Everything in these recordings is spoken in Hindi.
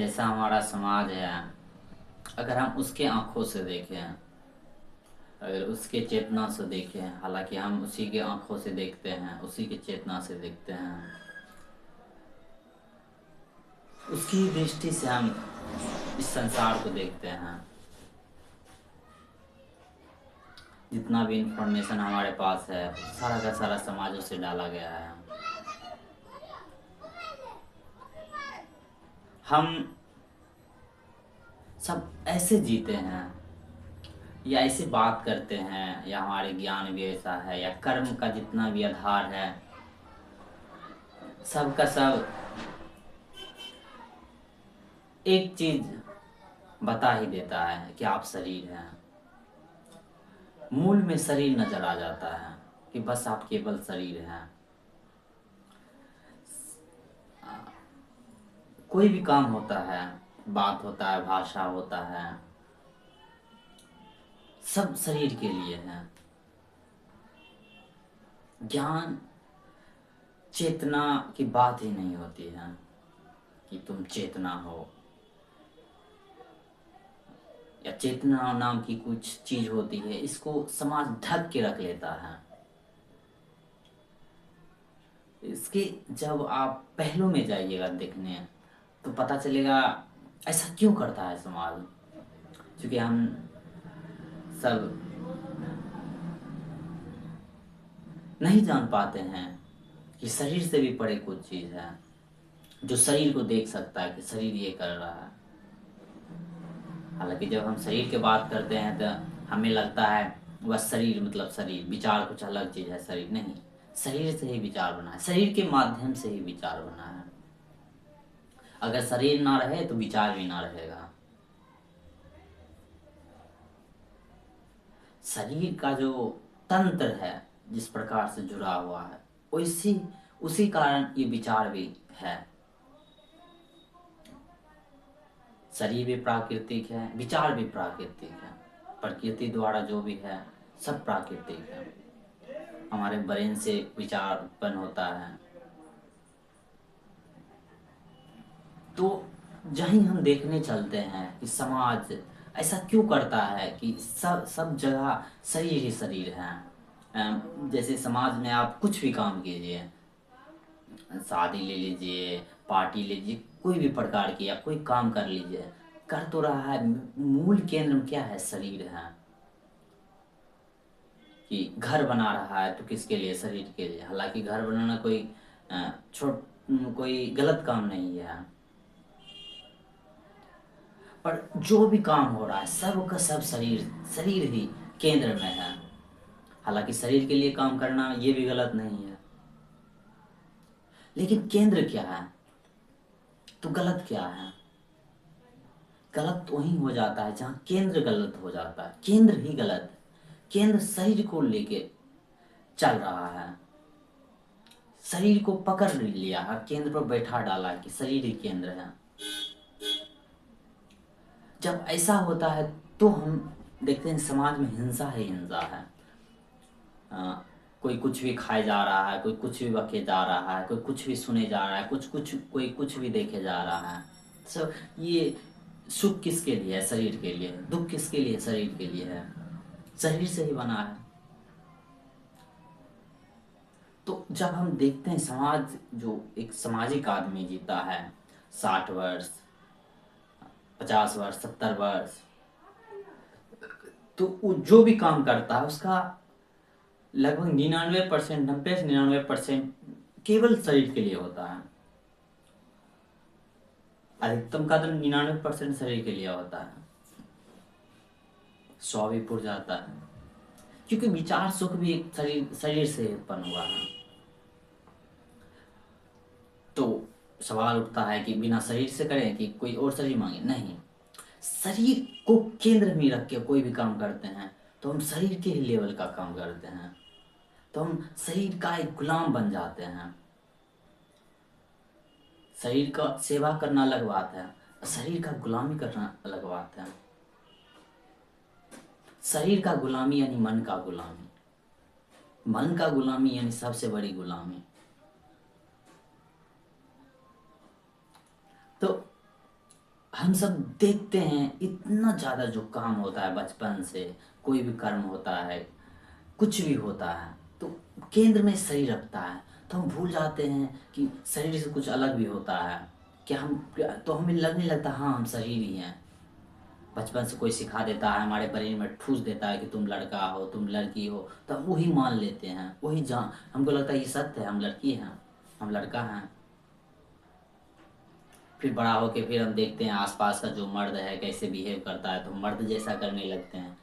जैसा हमारा समाज है, अगर हम उसके आंखों से देखें, अगर उसके चेतना से देखें, हालांकि हम उसी के आंखों से देखते हैं, उसी के चेतना से देखते हैं, उसकी दृष्टि से हम इस संसार को देखते हैं। जितना भी इंफॉर्मेशन हमारे पास है, सारा का सारा समाजों से डाला गया है। हम सब ऐसे जीते हैं, या ऐसे बात करते हैं, या हमारे ज्ञान भी ऐसा है, या कर्म का जितना भी आधार है, सब का सब एक चीज बता ही देता है कि आप शरीर हैं। मूल में शरीर नजर आ जाता है कि बस आप केवल शरीर हैं। कोई भी काम होता है, बात होता है, भाषा होता है, सब शरीर के लिए है। ज्ञान चेतना की बात ही नहीं होती है कि तुम चेतना हो, या चेतना नाम की कुछ चीज होती है, इसको समाज ढक के रख लेता है। इसके जब आप पहलू में जाइएगा देखने, तो पता चलेगा ऐसा क्यों करता है समाज। क्योंकि हम सब नहीं जान पाते हैं कि शरीर से भी परे कुछ चीज है जो शरीर को देख सकता है कि शरीर ये कर रहा है। हालांकि जब हम शरीर की बात करते हैं तो हमें लगता है बस शरीर मतलब शरीर, विचार कुछ अलग चीज है। शरीर नहीं, शरीर से ही विचार बना है, शरीर के माध्यम से ही विचार बना है। अगर शरीर ना रहे तो विचार भी ना रहेगा। शरीर का जो तंत्र है, जिस प्रकार से जुड़ा हुआ है, उसी उसी कारण ये विचार भी है। शरीर भी प्राकृतिक है, विचार भी प्राकृतिक है। प्रकृति द्वारा जो भी है सब प्राकृतिक है। हमारे ब्रेन से विचार उत्पन्न होता है। तो जहीं हम देखने चलते हैं कि समाज ऐसा क्यों करता है कि सब सब जगह शरीर ही शरीर है। जैसे समाज में आप कुछ भी काम कीजिए, शादी ले लीजिए, पार्टी ले लीजिए, कोई भी प्रकार की या कोई काम कर लीजिए, कर तो रहा है, मूल केंद्र में क्या है? शरीर है। कि घर बना रहा है तो किसके लिए? शरीर के लिए। हालांकि घर बनाना कोई छोट कोई गलत काम नहीं है, पर जो भी काम हो रहा है सब का सब शरीर शरीर ही केंद्र में है। हालांकि शरीर के लिए काम करना ये भी गलत नहीं है, लेकिन केंद्र क्या है? तो गलत क्या है? गलत तो वही हो जाता है जहाँ केंद्र गलत हो जाता है। केंद्र ही गलत है। केंद्र शरीर को लेके चल रहा है, शरीर को पकड़ लिया और केंद्र पर बैठा डाला कि शरीर ही केंद्र है। जब ऐसा होता है तो हम देखते हैं समाज में हिंसा ही हिंसा है। कोई कुछ भी खाए जा रहा है, कोई कुछ भी बके जा रहा है, कोई कुछ भी सुने जा रहा है, कोई कुछ भी देखे जा रहा है। सब ये सुख किसके लिए है? शरीर के लिए। दुख किसके लिए? शरीर के लिए है। शरीर से ही बना है। तो जब हम देखते हैं समाज, जो एक सामाजिक आदमी जीता है 60 वर्ष, 50 वर्ष, 70 वर्ष, तो वो जो भी काम करता है उसका लगभग 99%, 90 से 99% केवल शरीर के लिए होता है। अधिकतम का तो 99% शरीर के लिए होता है, 100 भी पुर जाता है। क्योंकि विचार सुख भी एक शरीर शरीर से उत्पन्न हुआ है। तो सवाल उठता है कि बिना शरीर से करें कि कोई और शरीर मांगे? नहीं, शरीर को केंद्र में रख के कोई भी काम करते हैं तो हम शरीर के ही लेवल का काम करते हैं, तो हम शरीर का एक गुलाम बन जाते हैं। शरीर का सेवा करना अलग बात है, शरीर का गुलामी करना अलग बात है। शरीर का गुलामी यानी मन का गुलामी, मन का गुलामी यानी सबसे बड़ी गुलामी। तो हम सब देखते हैं इतना ज़्यादा जो काम होता है बचपन से, कोई भी कर्म होता है, कुछ भी होता है, तो केंद्र में शरीर रखता है। तो हम भूल जाते हैं कि शरीर से कुछ अलग भी होता है। क्या हम तो हमें लगने लगता है हाँ हम शरीर ही हैं। बचपन से कोई सिखा देता है, हमारे ब्रेन में ठूस देता है कि तुम लड़का हो, तुम लड़की हो, तो हम वही मान लेते हैं, वही जान, हमको लगता है ये सत्य है, हम लड़की हैं, हम लड़का हैं। फिर बड़ा होके फिर हम देखते हैं आसपास का जो मर्द है कैसे बिहेव करता है, तो मर्द जैसा करने लगते हैं,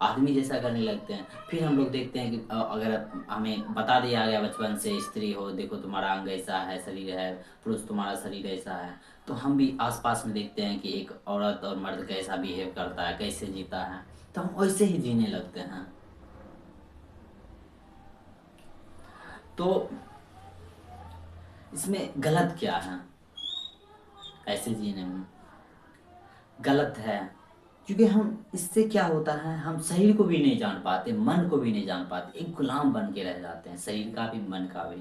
आदमी जैसा करने लगते हैं। फिर हम लोग देखते हैं कि अगर हमें बता दिया गया बचपन से स्त्री हो, देखो तुम्हारा अंग ऐसा है, शरीर है, पुरुष तुम्हारा शरीर ऐसा है, तो हम भी आसपास में देखते हैं कि एक औरत और मर्द कैसा बिहेव करता है, कैसे जीता है, तो हम वैसे ही जीने लगते हैं। तो इसमें गलत क्या है ऐसे जीने में? गलत है क्योंकि हम इससे क्या होता है, हम शरीर को भी नहीं जान पाते, मन को भी नहीं जान पाते, एक गुलाम बन के रह जाते हैं, शरीर का भी मन का भी।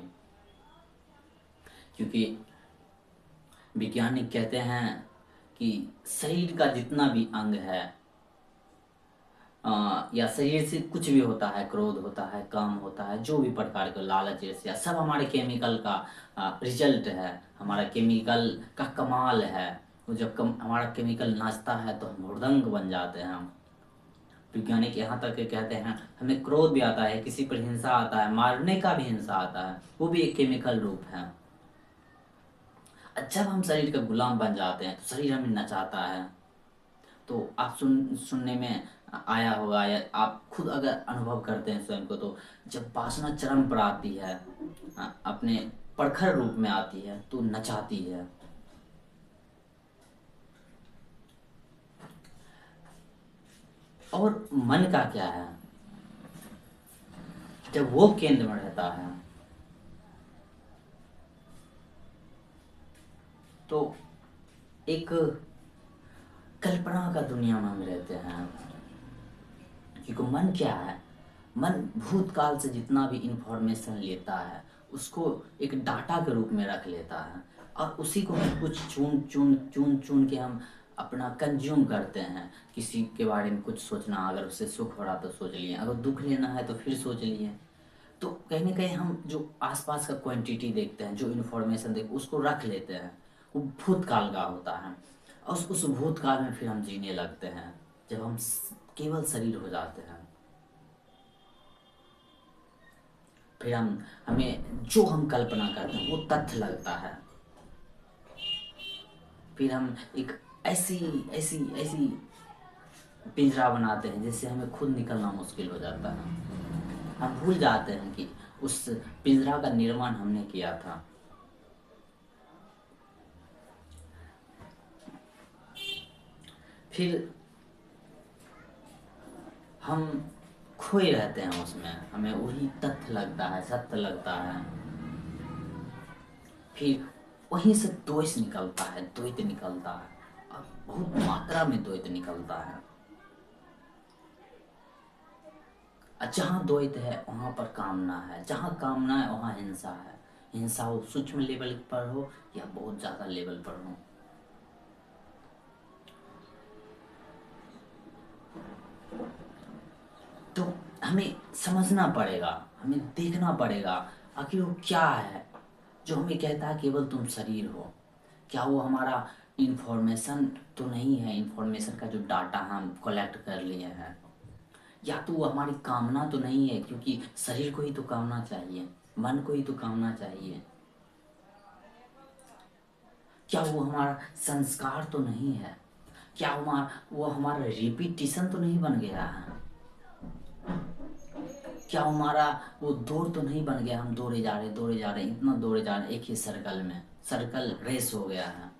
क्योंकि वैज्ञानिक कहते हैं कि शरीर का जितना भी अंग है, या शरीर से कुछ भी होता है, क्रोध होता है, काम होता है, जो भी प्रकार का लालच ईर्ष्या, सब हमारे केमिकल का रिजल्ट है, हमारा केमिकल का कमाल है। वो जब हमारा केमिकल नाचता है तो हम हुड़दंग बन जाते हैं हम। वैज्ञानिक यहाँ तक के कहते हैं हमें क्रोध भी आता है, किसी पर हिंसा आता है, मारने का भी हिंसा आता है, वो भी एक केमिकल रूप है। जब हम शरीर का गुलाम बन जाते हैं तो शरीर हमें नचाता है। तो आप सुनने में आया होगा, या आप खुद अगर अनुभव करते हैं स्वयं को, तो जब वासना चरम पर आती है, अपने प्रखर रूप में आती है, तो नचाती है। और मन का क्या है, जब वो केंद्र में रहता है तो एक कल्पना का दुनिया में हम रहते हैं। क्योंकि मन क्या है, मन भूतकाल से जितना भी इंफॉर्मेशन लेता है उसको एक डाटा के रूप में रख लेता है, और उसी को हम कुछ चुन चुन चुन चुन के हम अपना कंज्यूम करते हैं। किसी के बारे में कुछ सोचना, अगर उससे सुख हो रहा तो सोच लिए, अगर दुख लेना है तो फिर सोच लिए। तो कहीं ना कहीं हम जो आसपास का क्वांटिटी देखते हैं, जो इन्फॉर्मेशन देखते हैं, उसको रख लेते हैं, वो भूतकाल का होता है। और उस भूतकाल में फिर हम जीने लगते हैं, जब हम केवल शरीर हो जाते हैं। फिर हमें जो हम कल्पना करते हैं वो तथ्य लगता है। फिर हम एक ऐसी ऐसी ऐसी पिंजरा बनाते हैं जिससे हमें खुद निकलना मुश्किल हो जाता है। हम भूल जाते हैं कि उस पिंजरा का निर्माण हमने किया था। फिर हम खोए रहते हैं उसमें, हमें वही तथ्य लगता है, सत्य लगता है। फिर वहीं से द्वेष निकलता है, द्वैत निकलता है, और बहुत मात्रा में द्वैत निकलता है। जहाँ द्वैत है वहाँ पर कामना है, जहाँ कामना है वहाँ हिंसा है। हिंसा हो सूक्ष्म लेवल पर हो या बहुत ज़्यादा लेवल पर हो। तो हमें समझना पड़ेगा, हमें देखना पड़ेगा आखिर वो क्या है जो हमें कहता है केवल तुम शरीर हो। क्या वो हमारा इंफॉर्मेशन तो नहीं है, इंफॉर्मेशन का जो डाटा हम कलेक्ट कर लिए हैं? या तो वो हमारी कामना तो नहीं है, क्योंकि शरीर को ही तो कामना चाहिए, मन को ही तो कामना चाहिए। क्या वो हमारा संस्कार तो नहीं है? क्या वो हमारा रिपीटिशन तो नहीं बन गया है? क्या हमारा वो दौड़ तो नहीं बन गया, हम दौड़े जा रहे दौड़े जा रहे इतना दौड़े जा रहे एक ही सर्कल में, सर्कल रेस हो गया है।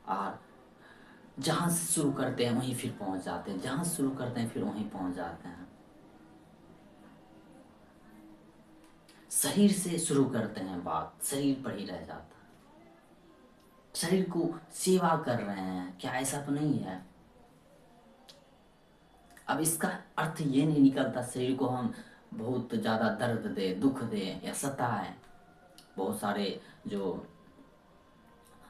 और जहाँ से शुरू करते हैं वहीं फिर पहुँच जाते हैं, जहाँ से शुरू करते हैं फिर वहीं पहुँच जाते हैं। शरीर से शुरू करते हैं बात, शरीर पर ही रह जाता है। शरीर को सेवा कर रहे हैं, क्या ऐसा तो नहीं है? अब इसका अर्थ ये नहीं निकलता शरीर को हम बहुत ज़्यादा दर्द दे, दुख दे या सताए। बहुत सारे जो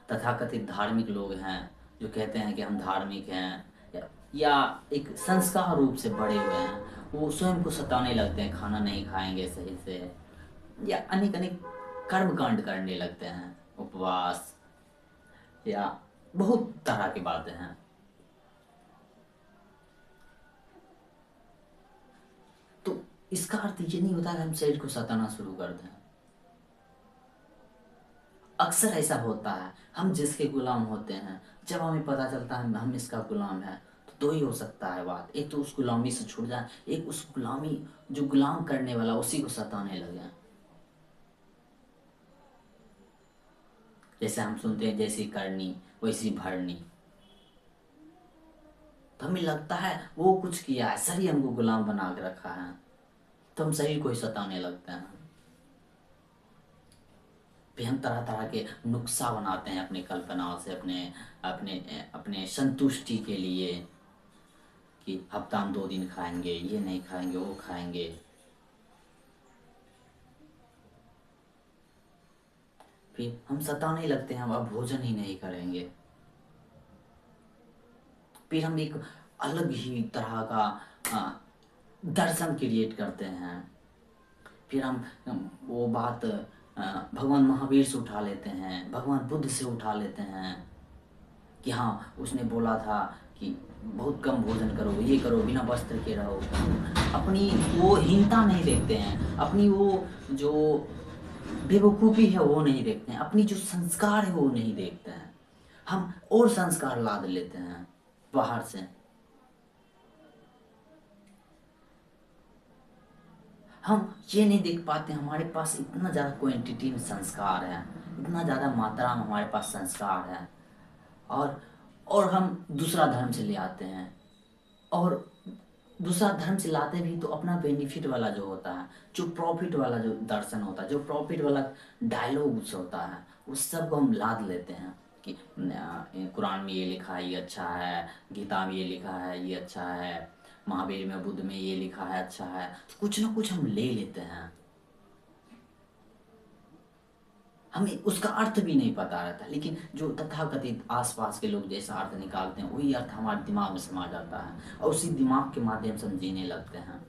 तथाकथित धार्मिक लोग हैं जो कहते हैं कि हम धार्मिक हैं, या एक संस्कार रूप से बड़े हुए हैं, वो स्वयं को सताने लगते हैं, खाना नहीं खाएंगे सही से, या अनेक अनेक कर्म कांड करने लगते हैं, उपवास, या बहुत तरह की बातें हैं। तो इसका अर्थ ये नहीं होता कि हम शरीर को सताना शुरू कर दें। अक्सर ऐसा होता है, हम जिसके गुलाम होते हैं, जब हमें पता चलता है हम इसका गुलाम है, तो दो ही हो सकता है बात, एक तो उस गुलामी से छूट जाए, एक उस गुलामी जो गुलाम करने वाला उसी को सताने लगे। जैसे हम सुनते हैं जैसी करनी वैसी भरनी, तो हमें लगता है वो कुछ किया है, शरीर हमको गुलाम बना के रखा है, तो हम शरीर को ही सताने लगते हैं। फिर हम तरह तरह के नुस्खा बनाते हैं अपनी कल्पनाओं से, अपने अपने अपने संतुष्टि के लिए, कि हफ्ता में 2 दिन खाएंगे, ये नहीं खाएंगे, वो खाएंगे। फिर हम सताने लगते हैं, हम अब भोजन ही नहीं करेंगे। फिर हम एक अलग ही तरह का दर्शन क्रिएट करते हैं। फिर हम वो बात भगवान महावीर से उठा लेते हैं, भगवान बुद्ध से उठा लेते हैं, कि हाँ उसने बोला था कि बहुत कम भोजन करो, ये करो, बिना वस्त्र के रहो। अपनी वो हीनता नहीं देखते हैं, अपनी वो जो बेवकूफ़ी है वो नहीं देखते हैं, अपनी जो संस्कार है वो नहीं देखते हैं। हम और संस्कार लाद लेते हैं बाहर से। हम ये नहीं देख पाते हमारे पास इतना ज़्यादा क्वांटिटी में संस्कार है, इतना ज़्यादा मात्रा में हमारे पास संस्कार है, और हम दूसरा धर्म से ले आते हैं, और दूसरा धर्म से लाते भी तो अपना बेनिफिट वाला जो होता है, जो प्रॉफिट वाला जो दर्शन होता है, जो प्रॉफिट वाला डायलॉग होता है, उस सब को हम लाद लेते हैं कि कुरान में ये लिखा है ये अच्छा है, गीता में ये लिखा है ये अच्छा है, महावीर में बुद्ध में ये लिखा है अच्छा है, तो कुछ ना कुछ हम ले लेते हैं। हमें उसका अर्थ भी नहीं पता रहता, लेकिन जो तथाकथित आसपास के लोग जैसा अर्थ निकालते हैं वही अर्थ हमारे दिमाग में समा जाता है, और उसी दिमाग के माध्यम से हम जीने लगते हैं,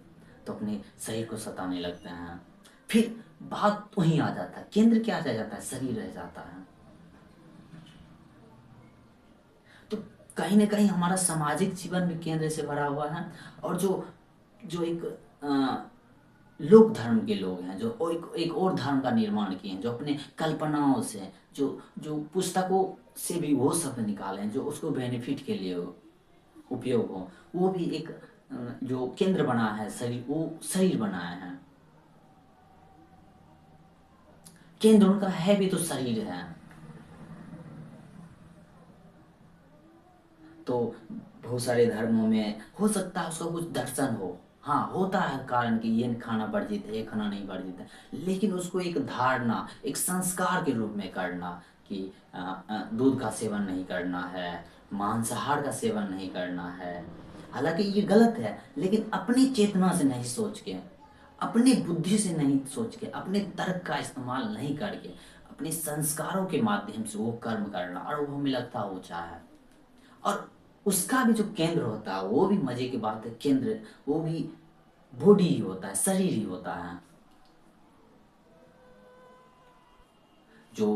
तो अपने शरीर को सताने लगते हैं। फिर बात वहीं आ जाता है, केंद्र क्या रह जाता है, शरीर रह जाता है। तो कहीं ना कहीं हमारा सामाजिक जीवन भी केंद्र से भरा हुआ है, और जो जो एक लोक धर्म के लोग हैं जो एक और धर्म का निर्माण किए हैं, जो अपने कल्पनाओं से, जो जो पुस्तकों से भी वो शब्द निकाले हैं जो उसको बेनिफिट के लिए उपयोग हो, वो भी एक जो केंद्र बना है शरीर, वो शरीर बनाए हैं। केंद्र उनका है भी तो शरीर है। तो बहुत सारे धर्मों में हो सकता है उसका कुछ दर्शन हो, हाँ होता है कारण कि ये खाना वर्जित है, ये खाना नहीं वर्जित है, लेकिन उसको एक धारणा, एक संस्कार के रूप में करना कि दूध का सेवन नहीं करना है, मांसाहार का सेवन नहीं करना है। हालांकि ये गलत है, लेकिन अपनी चेतना से नहीं सोच के, अपने बुद्धि से नहीं सोच के, अपने तर्क का इस्तेमाल नहीं करके, अपने संस्कारों के माध्यम से वो कर्म करना, और वो हमें लगता है ऊंचा है। और उसका भी जो केंद्र होता है वो भी मजे की बात है, केंद्र वो भी बॉडी ही होता है, शरीर ही होता है। जो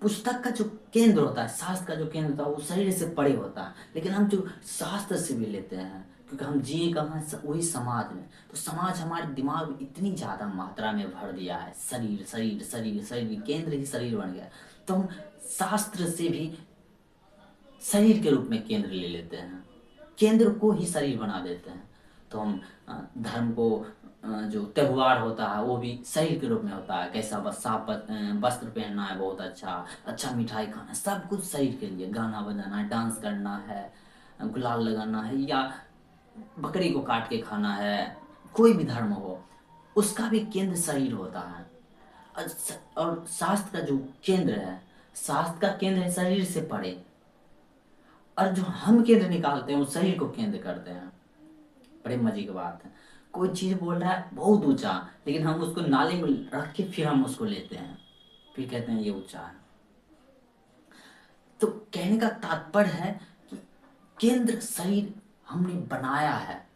पुस्तक का जो केंद्र होता है, शास्त्र का जो केंद्र होता है वो शरीर से परे होता है, लेकिन हम जो शास्त्र से भी लेते हैं, क्योंकि हम जिए कहाँ वही समाज में, तो समाज हमारे दिमाग में इतनी ज़्यादा मात्रा में भर दिया है, शरीर शरीर शरीर शरीर, केंद्र ही शरीर बन गया, तो हम शास्त्र से भी शरीर के रूप में केंद्र ले लेते हैं, केंद्र को ही शरीर बना देते हैं। तो हम धर्म को जो त्यौहार होता है वो भी शरीर के रूप में होता है, कैसा बस साफ वस्त्र पहनना है बहुत अच्छा, अच्छा मिठाई खाना, सब कुछ शरीर के लिए, गाना बजाना है, डांस करना है, गुलाल लगाना है, या बकरी को काट के खाना है, कोई भी धर्म हो उसका भी केंद्र शरीर होता है। और शास्त्र का जो केंद्र है, शास्त्र का केंद्र है शरीर से परे, और जो हम केंद्र निकालते हैं वो शरीर को केंद्र करते हैं। बड़े मजे की बात है, कोई चीज़ बोल रहा है बहुत ऊंचा, लेकिन हम उसको नाले में रख के फिर हम उसको लेते हैं, फिर कहते हैं ये ऊंचा है। तो कहने का तात्पर्य है कि केंद्र शरीर हमने बनाया है,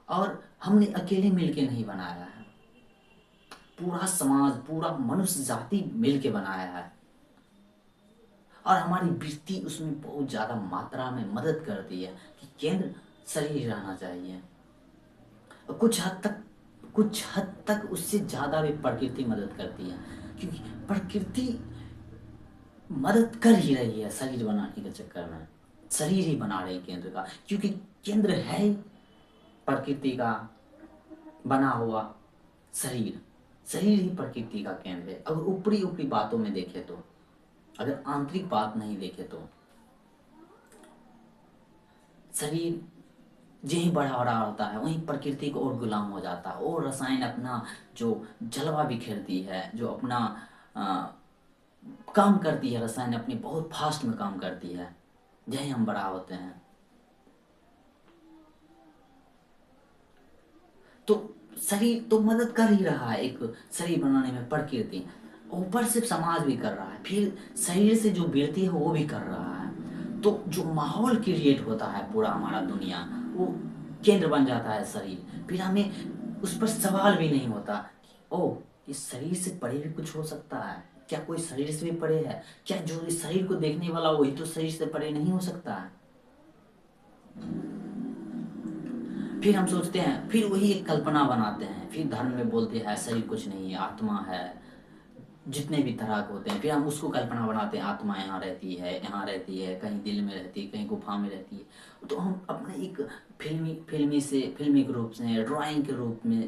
और हमने अकेले मिलके नहीं बनाया है, पूरा समाज, पूरा मनुष्य जाति मिलके बनाया है। और हमारी वृत्ति उसमें बहुत ज़्यादा मात्रा में मदद करती है कि केंद्र शरीर रहना चाहिए। और कुछ हद तक उससे ज़्यादा भी प्रकृति मदद करती है, क्योंकि प्रकृति मदद कर ही रही है शरीर बनाने के चक्कर में। शरीर ही बना रही केंद्र का, क्योंकि केंद्र है ही प्रकृति का बना हुआ शरीर। शरीर ही प्रकृति का केंद्र है। अगर ऊपरी ऊपरी बातों में देखे तो, अगर आंतरिक बात नहीं देखे तो, शरीर यही बड़ा हो रहा होता है, वहीं प्रकृति को और गुलाम हो जाता है, और रसायन अपना जो जलवा बिखेरती है, जो अपना काम करती है, रसायन अपनी बहुत फास्ट में काम करती है, यही हम बड़ा होते हैं। तो शरीर तो मदद कर ही रहा है एक शरीर बनाने में, प्रकृति ऊपर से समाज भी कर रहा है, फिर शरीर से जो वृत्ति है वो भी कर रहा है। तो जो माहौल क्रिएट होता है पूरा हमारा दुनिया, वो केंद्र बन जाता है शरीर। फिर हमें उस पर सवाल भी नहीं होता कि ओ, इस शरीर से परे भी कुछ हो सकता है क्या? कोई शरीर से भी परे है क्या? जो इस शरीर को देखने वाला वही तो शरीर से परे नहीं हो सकता है। फिर हम सोचते हैं, फिर वही एक कल्पना बनाते हैं, फिर धर्म में बोलते हैं शरीर कुछ नहीं है, आत्मा है, जितने भी तरह के होते हैं, फिर हम उसको कल्पना बनाते हैं, आत्मा यहाँ रहती है, यहाँ रहती है, कहीं दिल में रहती है, कहीं गुफा में रहती है। तो हम अपने एक फिल्मी के रूप से, ड्राइंग के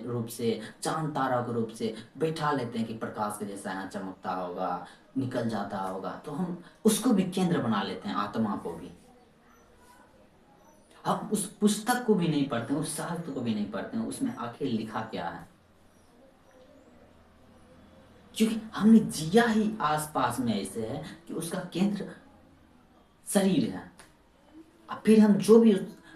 रूप से, चांद तारा के रूप से बैठा लेते हैं कि प्रकाश के जैसा यहाँ चमकता होगा, निकल जाता होगा। तो हम उसको भी केंद्र बना लेते हैं, आत्मा को भी। हम उस पुस्तक को भी नहीं पढ़ते हैं, उस साहित्य को भी नहीं पढ़ते हैं, उसमें आखिर लिखा क्या है, क्योंकि हमने जिया ही आसपास में ऐसे है कि उसका केंद्र शरीर है। अब फिर हम जो भी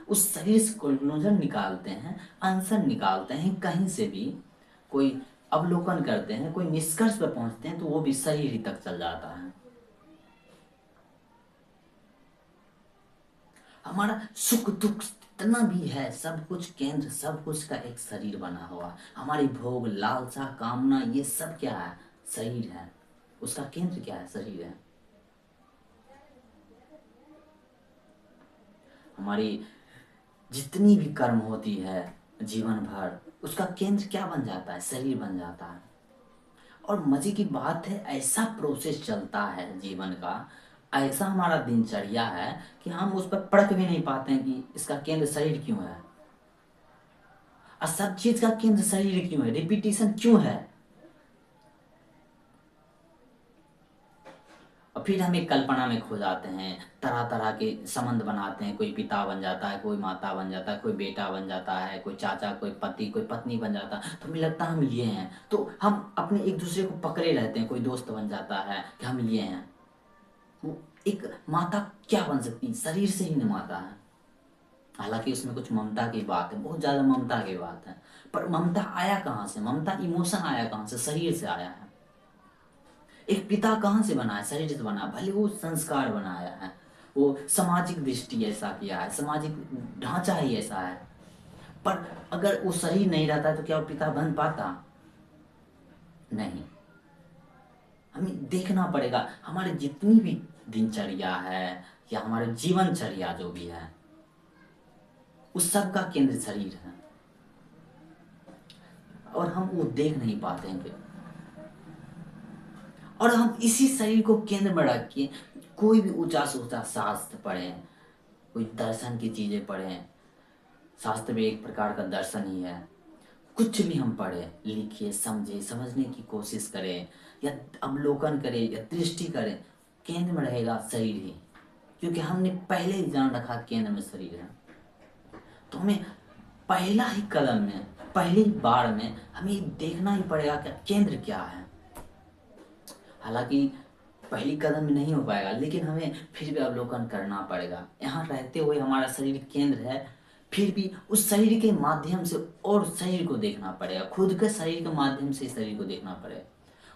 उस शरीर से कंक्लूजन निकालते हैं, आंसर निकालते हैं, कहीं से भी कोई अवलोकन करते हैं, कोई निष्कर्ष पर पहुंचते हैं, तो वो भी शरीर ही तक चल जाता है। हमारा सुख दुख जितना भी है, सब कुछ केंद्र, सब कुछ का एक शरीर बना हुआ। हमारी भोग, लालसा, कामना, ये सब क्या है? शरीर है। उसका केंद्र क्या है? शरीर है। हमारी जितनी भी कर्म होती है जीवन भर, उसका केंद्र क्या बन जाता है? शरीर बन जाता है। और मजे की बात है, ऐसा प्रोसेस चलता है जीवन का, ऐसा हमारा दिनचर्या है कि हम उस पर परख भी नहीं पाते हैं कि इसका केंद्र शरीर क्यों है, और सब चीज का केंद्र शरीर क्यों है, रिपीटिशन क्यों है। और फिर हम एक कल्पना में खो जाते हैं, तरह तरह के संबंध बनाते हैं, कोई पिता बन जाता है, कोई माता बन जाता है, कोई बेटा बन जाता है, कोई चाचा, कोई पति, कोई पत्नी बन जाता है। तो हमें लगता है हम ये हैं, तो हम अपने एक दूसरे को पकड़े रहते हैं। कोई दोस्त बन जाता है कि हम ये हैं। वो एक माता क्या बन सकती है? शरीर से ही नहीं माता है। हालांकि उसमें कुछ ममता की बात है, बहुत ज्यादा ममता की बात है, पर ममता आया कहाँ से? ममता इमोशन आया कहाँ से? शरीर से आया है। एक पिता कहाँ से बना है? शरीर से बना है। भले वो संस्कार बनाया है, वो सामाजिक दृष्टि ऐसा किया है, सामाजिक ढांचा ही ऐसा है, पर अगर वो शरीर नहीं रहता तो क्या वो पिता बन पाता? नहीं। हमें देखना पड़ेगा हमारे जितनी भी दिनचर्या है, या हमारे जीवनचर्या जो भी है, उस सब का केंद्र शरीर है, और हम वो देख नहीं पाते हैं। और हम इसी शरीर को केंद्र में रख के कोई भी ऊंचा से ऊंचा शास्त्र पढ़ें, कोई दर्शन की चीजें पढ़ें, शास्त्र भी एक प्रकार का दर्शन ही है। कुछ भी हम पढ़ें, लिखिए, समझे, समझने की कोशिश करें, या अवलोकन करें, या दृष्टि करें, केंद्र में रहेगा शरीर ही, क्योंकि हमने पहले ही जान रखा केंद्र में शरीर है। तो हमें पहला ही कदम में, पहली बार में हमें देखना ही पड़ेगा कि केंद्र क्या है। हालांकि पहली कदम में नहीं हो पाएगा, लेकिन हमें फिर भी अवलोकन करना पड़ेगा। यहाँ रहते हुए हमारा शरीर केंद्र है, फिर भी उस शरीर के माध्यम से और शरीर को देखना पड़ेगा, खुद के शरीर के माध्यम से शरीर को देखना पड़ेगा।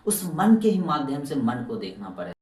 उस मन के ही माध्यम से मन को देखना पड़ेगा।